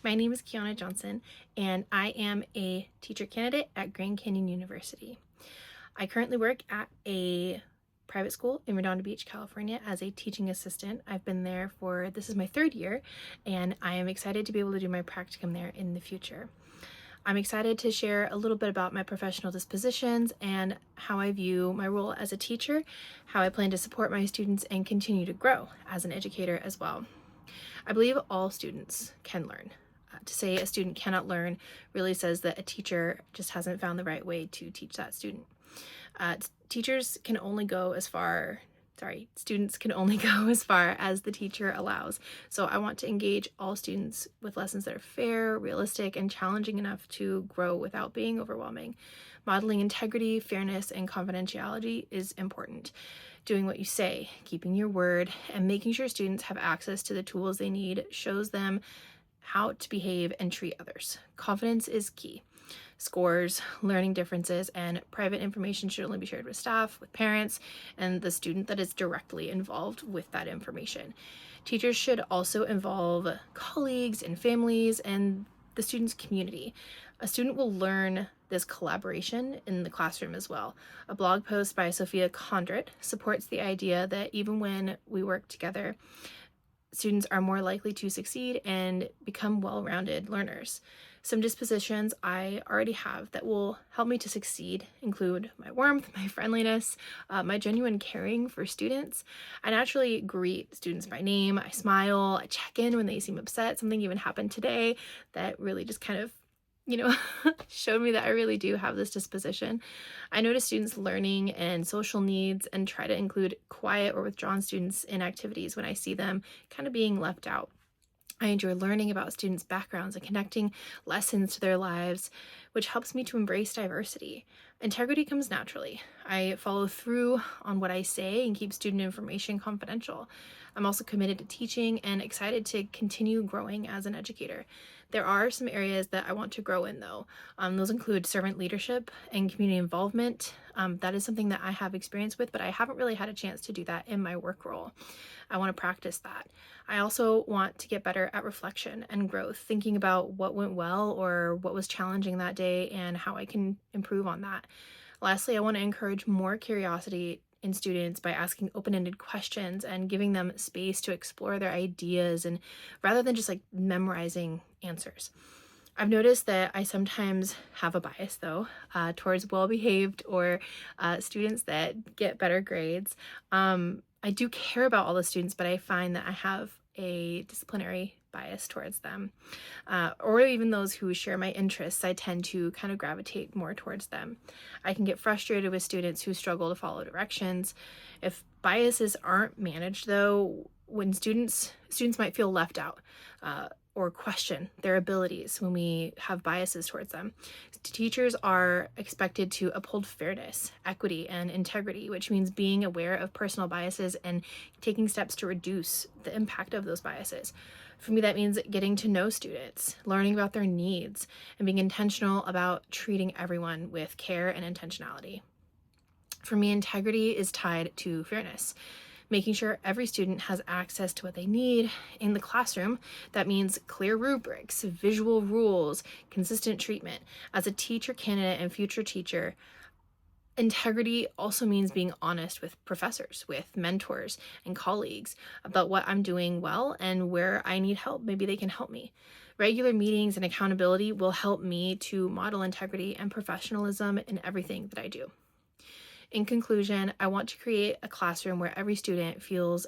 My name is Kiana Johnson, and I am a teacher candidate at Grand Canyon University. I currently work at a private school in Redondo Beach, California as a teaching assistant. I've been there this is my third year, and I am excited to be able to do my practicum there in the future. I'm excited to share a little bit about my professional dispositions and how I view my role as a teacher, how I plan to support my students and continue to grow as an educator as well. I believe all students can learn. To say a student cannot learn really says that a teacher just hasn't found the right way to teach that student. Students can only go as far as the teacher allows. So I want to engage all students with lessons that are fair, realistic, and challenging enough to grow without being overwhelming. Modeling integrity, fairness, and confidentiality is important. Doing what you say, keeping your word, and making sure students have access to the tools they need shows them how to behave and treat others. Confidence is key. Scores, learning differences, and private information should only be shared with staff, with parents, and the student that is directly involved with that information. Teachers should also involve colleagues and families and the student's community. A student will learn this collaboration in the classroom as well. A blog post by Sophia Condrit supports the idea that even when we work together, students are more likely to succeed and become well-rounded learners. Some dispositions I already have that will help me to succeed include my warmth, my friendliness, my genuine caring for students. I naturally greet students by name, I smile, I check in when they seem upset. Something even happened today that really just kind of showed me that I really do have this disposition. I notice students' learning and social needs and try to include quiet or withdrawn students in activities when I see them kind of being left out. I enjoy learning about students' backgrounds and connecting lessons to their lives, which helps me to embrace diversity. Integrity comes naturally. I follow through on what I say and keep student information confidential. I'm also committed to teaching and excited to continue growing as an educator. There are some areas that I want to grow in though. Those include servant leadership and community involvement. That is something that I have experience with, but I haven't really had a chance to do that in my work role. I want to practice that. I also want to get better at reflection and growth, thinking about what went well or what was challenging that day and how I can improve on that. Lastly, I want to encourage more curiosity in students by asking open-ended questions and giving them space to explore their ideas and rather than just memorizing answers. I've noticed that I sometimes have a bias though towards well-behaved or students that get better grades. I do care about all the students, but I find that I have a disciplinary bias towards them. Or even those who share my interests, I tend to kind of gravitate more towards them. I can get frustrated with students who struggle to follow directions. If biases aren't managed though, when students might feel left out or question their abilities when we have biases towards them. Teachers are expected to uphold fairness, equity, and integrity, which means being aware of personal biases and taking steps to reduce the impact of those biases. For me, that means getting to know students, learning about their needs, and being intentional about treating everyone with care and intentionality. For me, integrity is tied to fairness. Making sure every student has access to what they need in the classroom. That means clear rubrics, visual rules, consistent treatment. As a teacher candidate and future teacher, integrity also means being honest with professors, with mentors and colleagues about what I'm doing well and where I need help. Maybe they can help me. Regular meetings and accountability will help me to model integrity and professionalism in everything that I do. In conclusion, I want to create a classroom where every student feels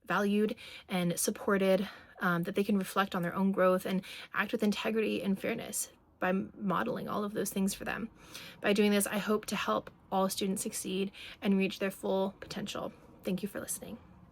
valued and supported, that they can reflect on their own growth and act with integrity and fairness by modeling all of those things for them. By doing this, I hope to help all students succeed and reach their full potential. Thank you for listening.